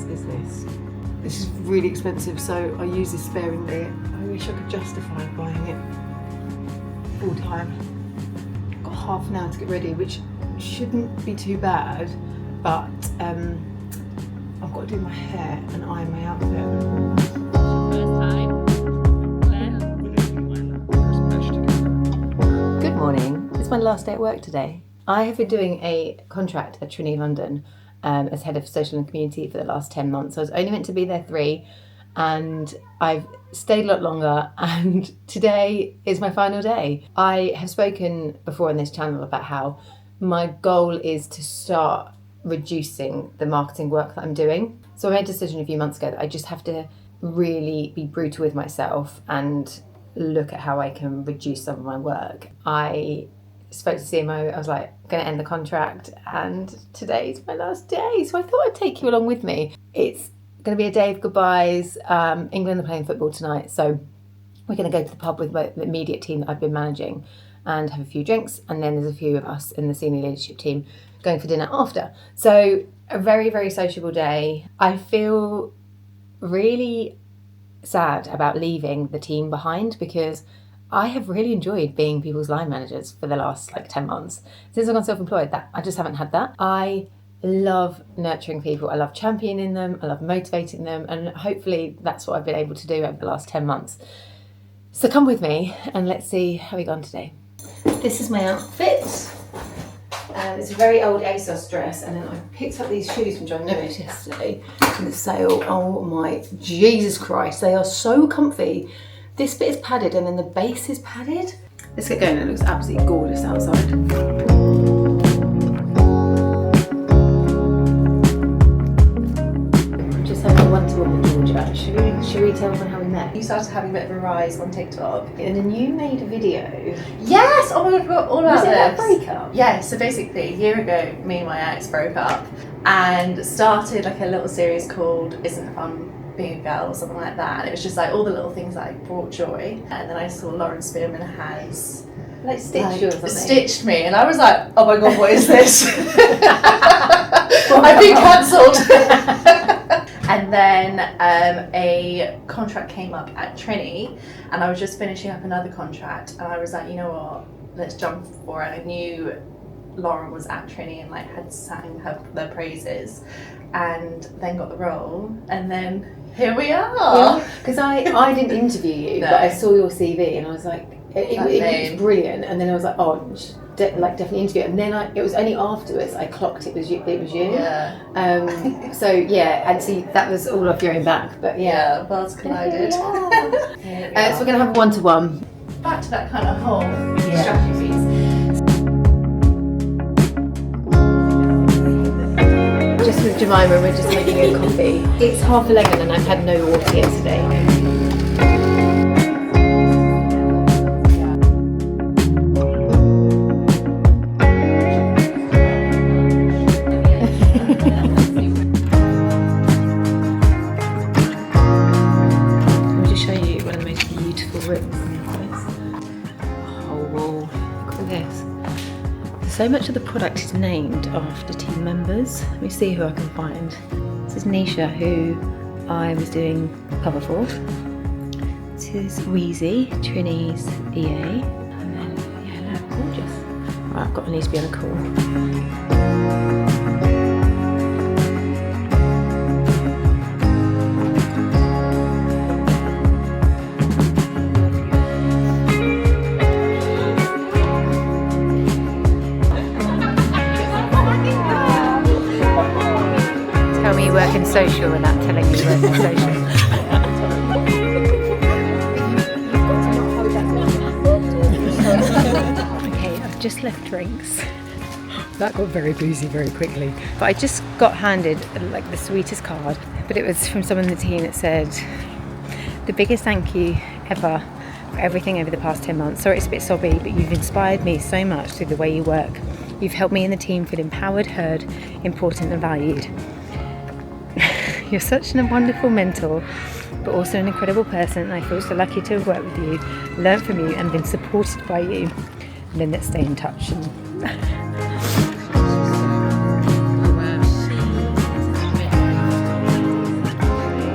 is this. This is really expensive, so I use this sparingly. I wish I could justify buying it full time. Got half an hour to get ready, which shouldn't be too bad, but I've got to do my hair and iron my outfit. Good morning. It's my last day at work today. I have been doing a contract at Trinny London as head of social and community for the last 10 months. I was only meant to be there 3, and I've stayed a lot longer, and today is my final day. I have spoken before on this channel about how my goal is to start reducing the marketing work that I'm doing. So I made a decision a few months ago that I just have to really be brutal with myself and look at how I can reduce some of my work. I spoke to CMO, I was like, I'm going to end the contract, and today's my last day, so I thought I'd take you along with me. It's going to be a day of goodbyes. England are playing football tonight, so we're going to go to the pub with the immediate team that I've been managing and have a few drinks, and then there's a few of us in the senior leadership team going for dinner after. So a very, very sociable day. I feel really sad about leaving the team behind because I have really enjoyed being people's line managers for the last 10 months. Since I've gone self-employed, that I just haven't had that. I love nurturing people. I love championing them. I love motivating them. And hopefully that's what I've been able to do over the last 10 months. So come with me and let's see how we go on today. This is my outfit. It's a very old ASOS dress, and then I picked up these shoes which I noticed yesterday in the sale. Oh my Jesus Christ, they are so comfy. This bit is padded and then the base is padded. Let's get going. It looks absolutely gorgeous outside. I'm just having a one-to-one with Georgia. Should we tell them how we met? You started having a bit of a rise on TikTok. And then you made a video. Yes! Oh my god, I forgot all about Was it this. that breakup? Yeah, so basically a year ago, me and my ex broke up and started a little series called Isn't It Fun Being a Girl or something like that. And it was just all the little things that brought joy. And then I saw Lauren Spearman has Stitched you or something. Stitched me, and I was like, oh my god, what is this? I've been cancelled. And then a contract came up at Trinny, and I was just finishing up another contract, and I was like, you know what, let's jump for it. I knew Lauren was at Trinny and had sang their praises, and then got the role, and then here we are. Because I didn't interview you, No. but I saw your CV and I was like, it was brilliant. And then I was like, oh, definitely interview. And then it was only afterwards I clocked it was you. Yeah. So yeah, and see that was all off your own back. But yeah, worlds collided. So we're gonna have a one-to-one. Back to that kind of whole strategy piece. Just with Jemima, we're just making a coffee. It's 11:30 and I've had no water yesterday. Let me just show you one of the most beautiful rooms in the place. Oh, look at this. So much of the product is named after team members. Let me see who I can find. This is Nisha, who I was doing cover for. This is Wheezy, Trinny's EA. And then, yeah, look, gorgeous. Right, I've got to be on a call. Tell me you work in social without telling me you work in social. Okay, I've just left drinks. That got very boozy very quickly. But I just got handed the sweetest card. But it was from someone in the team that said, the biggest thank you ever for everything over the past 10 months. Sorry it's a bit sobby, but you've inspired me so much through the way you work. You've helped me and the team feel empowered, heard, important and valued. You're such a wonderful mentor, but also an incredible person, and I feel so lucky to have worked with you, learnt from you and been supported by you. And then let's stay in touch.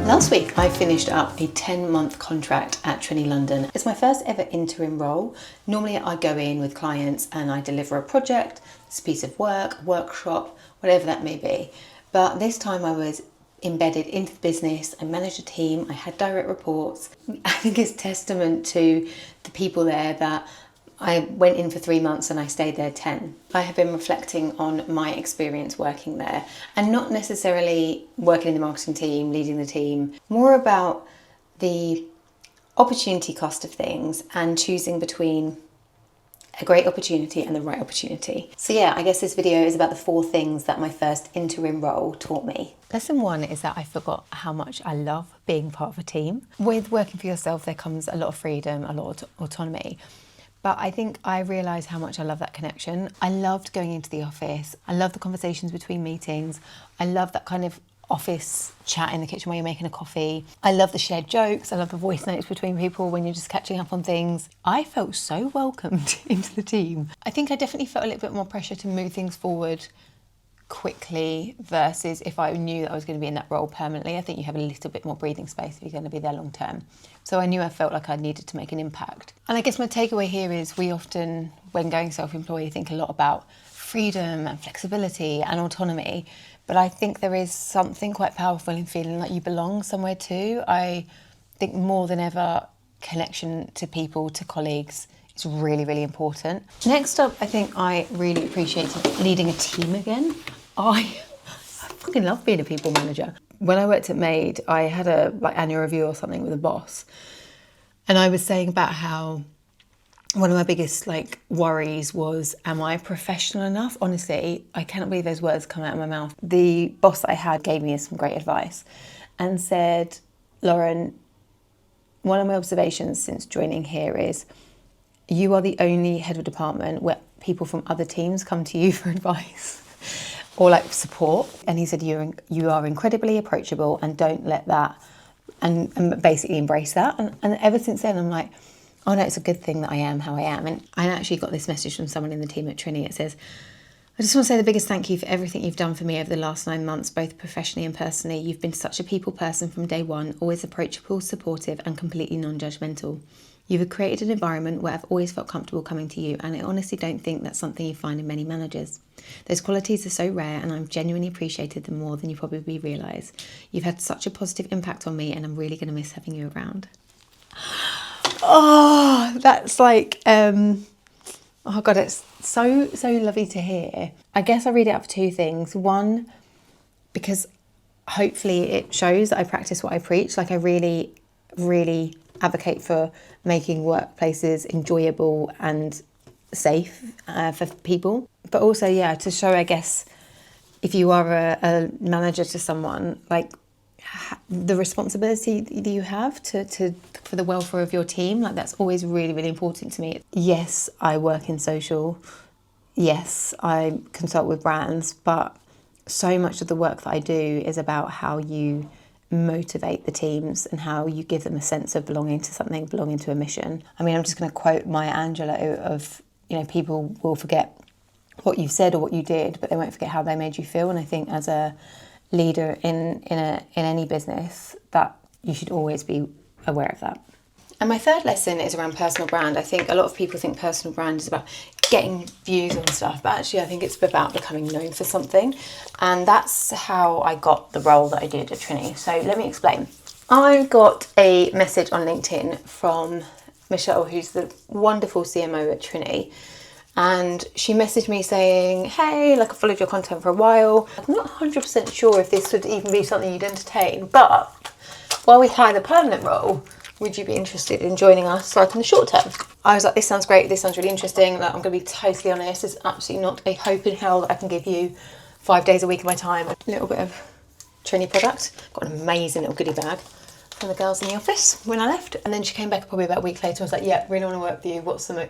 Last week I finished up a 10-month contract at Trinny London. It's my first ever interim role. Normally I go in with clients and I deliver a project, a piece of work, workshop, whatever that may be. But this time I was embedded into the business. I managed a team, I had direct reports. I think it's testament to the people there that I went in for 3 months and I stayed there 10. I have been reflecting on my experience working there, and not necessarily working in the marketing team, leading the team, more about the opportunity cost of things and choosing between a great opportunity and the right opportunity. So yeah, I guess this video is about the 4 things that my first interim role taught me. Lesson 1 is that I forgot how much I love being part of a team. With working for yourself, there comes a lot of freedom, a lot of autonomy. But I think I realised how much I love that connection. I loved going into the office. I love the conversations between meetings. I love that kind of office chat in the kitchen where you're making a coffee. I love the shared jokes. I love the voice notes between people when you're just catching up on things. I felt so welcomed into the team. I think I definitely felt a little bit more pressure to move things forward quickly versus if I knew that I was going to be in that role permanently. I think you have a little bit more breathing space if you're going to be there long term. So I knew I felt like I needed to make an impact. And I guess my takeaway here is we often, when going self-employed, think a lot about freedom and flexibility and autonomy. But I think there is something quite powerful in feeling like you belong somewhere too. I think more than ever, connection to people, to colleagues, is really, really important. Next up, I think I really appreciated leading a team again. I fucking love being a people manager. When I worked at Maid, I had a annual review or something with a boss, and I was saying about how one of my biggest worries was, am I professional enough? Honestly, I cannot believe those words come out of my mouth. The boss that I had gave me some great advice and said, Lauren, one of my observations since joining here is you are the only head of department where people from other teams come to you for advice or support. And he said, you are incredibly approachable, and don't let that, and basically embrace that. And ever since then, I'm like, oh no, it's a good thing that I am how I am. And I actually got this message from someone in the team at Trinny. It says, I just want to say the biggest thank you for everything you've done for me over the last 9 months, both professionally and personally. You've been such a people person from day one, always approachable, supportive, and completely non-judgmental. You've created an environment where I've always felt comfortable coming to you, and I honestly don't think that's something you find in many managers. Those qualities are so rare, and I've genuinely appreciated them more than you probably realise. You've had such a positive impact on me, and I'm really going to miss having you around. Oh, that's oh God, it's so lovely to hear. I guess I read it out for 2 things. One, because hopefully it shows that I practice what I preach. I really, really advocate for making workplaces enjoyable and safe for people. But also, yeah, to show, I guess, if you are a manager to someone, the responsibility that you have for the welfare of your team, that's always really, really important to me. Yes, I work in social. Yes, I consult with brands, but so much of the work that I do is about how you motivate the teams and how you give them a sense of belonging to something, belonging to a mission. I mean, I'm just going to quote Maya Angelou of, people will forget what you said or what you did, but they won't forget how they made you feel. And I think as a leader in any business, that you should always be aware of that. And my third lesson is around personal brand. I think a lot of people think personal brand is about getting views on stuff, but actually I think it's about becoming known for something. And that's how I got the role that I did at Trinny. So let me explain. I got a message on LinkedIn from Michelle, who's the wonderful CMO at Trinny. And she messaged me saying, hey, I followed your content for a while. I'm not 100% sure if this would even be something you'd entertain, but while we hire the permanent role, would you be interested in joining us in the short term? I was like, this sounds great. This sounds really interesting. I'm going to be totally honest. There's absolutely not a hope in hell that I can give you 5 days a week of my time. A little bit of Trinny product. Got an amazing little goodie bag from the girls in the office when I left. And then she came back probably about a week later. I was like, yeah, really want to work with you. What's the,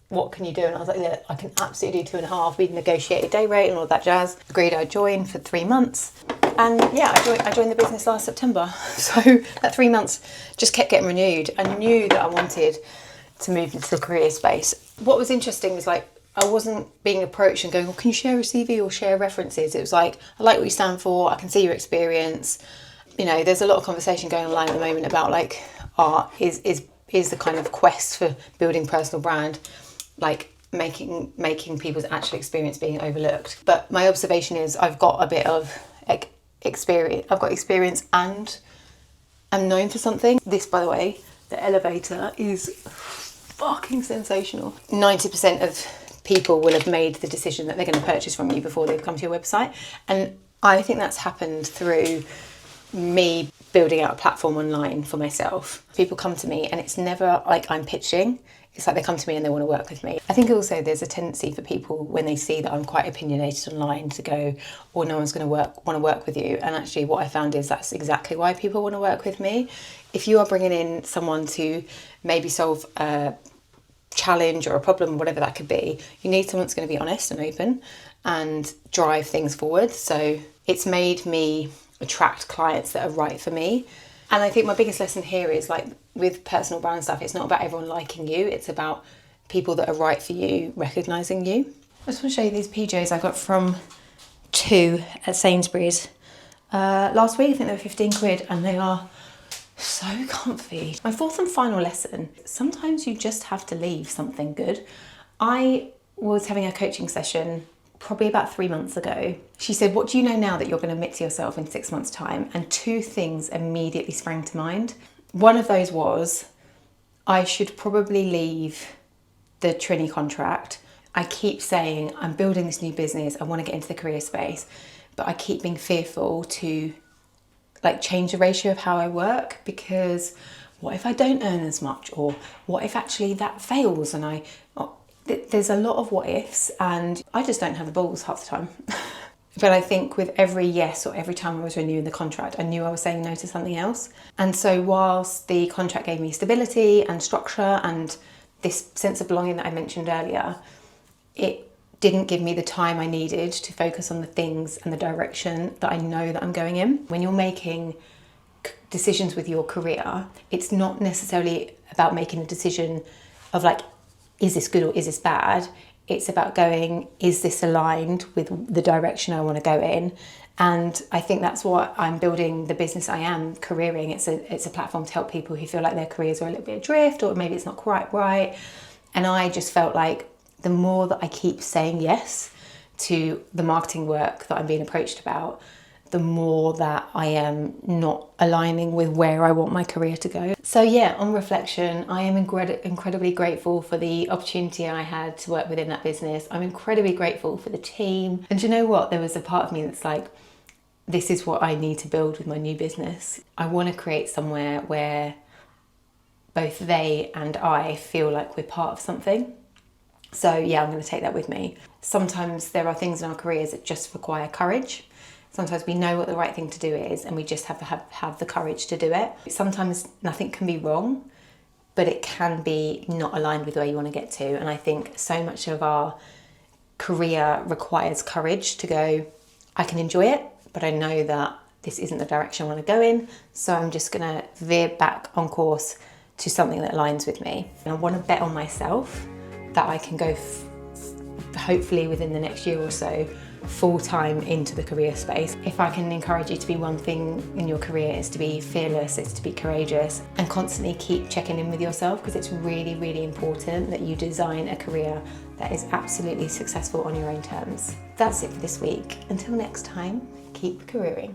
what can you do? And I was like, yeah, I can absolutely do 2.5. We'd negotiated day rate and all that jazz. Agreed I'd join for 3 months. And yeah, I joined the business last September. So that 3 months just kept getting renewed. I knew that I wanted to move into the career space. What was interesting was I wasn't being approached and going, well, can you share a CV or share references? It was I like what you stand for. I can see your experience. you know, there's a lot of conversation going online at the moment about like art is the kind of quest for building personal brand, like making people's actual experience being overlooked. But my observation is I've got a bit of experience. I've got experience and I'm known for something. This, by the way, the elevator is fucking sensational. 90% of people will have made the decision that they're going to purchase from you before they've come to your website. And I think that's happened through me building out a platform online for myself. People come to me and it's never like I'm pitching. It's like they come to me and they want to work with me. I think also there's a tendency for people when they see that I'm quite opinionated online to go, or no one's going to want to work with you. And actually what I found is that's exactly why people want to work with me. If you are bringing in someone to maybe solve a challenge or a problem, whatever that could be, you need someone that's going to be honest and open and drive things forward. So it's made me attract clients that are right for me. And I think my biggest lesson here is like with personal brand stuff, it's not about everyone liking you, it's about people that are right for you recognising you. I just want to show you these PJs I got from two at Sainsbury's last week. I think they were 15 quid and they are so comfy. My fourth and final lesson, sometimes you just have to leave something good. I was having a coaching session probably about 3 months ago. She said, what do you know now that you're going to admit to yourself in 6 months' time? And two things immediately sprang to mind. One of those was, I should probably leave the Trinny contract. I keep saying, I'm building this new business, I want to get into the career space, but I keep being fearful to like change the ratio of how I work, because what if I don't earn as much? Or what if actually that fails and there's a lot of what ifs, and I just don't have the balls half the time. But I think with every yes or every time I was renewing the contract, I knew I was saying no to something else. And so whilst the contract gave me stability and structure and this sense of belonging that I mentioned earlier, it didn't give me the time I needed to focus on the things and the direction that I know that I'm going in. When you're making decisions with your career, it's not necessarily about making a decision of like, is this good or is this bad? It's about going, is this aligned with the direction I want to go in? And I think that's what I'm building the business I am, Careering. It's a platform to help people who feel like their careers are a little bit adrift or maybe it's not quite right. And I just felt like the more that I keep saying yes to the marketing work that I'm being approached about, the more that I am not aligning with where I want my career to go. So yeah, on reflection, I am incredibly grateful for the opportunity I had to work within that business. I'm incredibly grateful for the team. And you know what? There was a part of me that's like, this is what I need to build with my new business. I want to create somewhere where both they and I feel like we're part of something. So yeah, I'm going to take that with me. Sometimes there are things in our careers that just require courage. Sometimes we know what the right thing to do is and we just have to have the courage to do it. Sometimes nothing can be wrong, but it can be not aligned with where you want to get to. And I think so much of our career requires courage to go, I can enjoy it, but I know that this isn't the direction I want to go in. So I'm just going to veer back on course to something that aligns with me. And I want to bet on myself that I can go hopefully within the next year or so full-time into the career space. If I can encourage you to be one thing in your career, is to be fearless, it's to be courageous and constantly keep checking in with yourself, because it's really, really important that you design a career that is absolutely successful on your own terms. That's it for this week. Until next time, keep careering.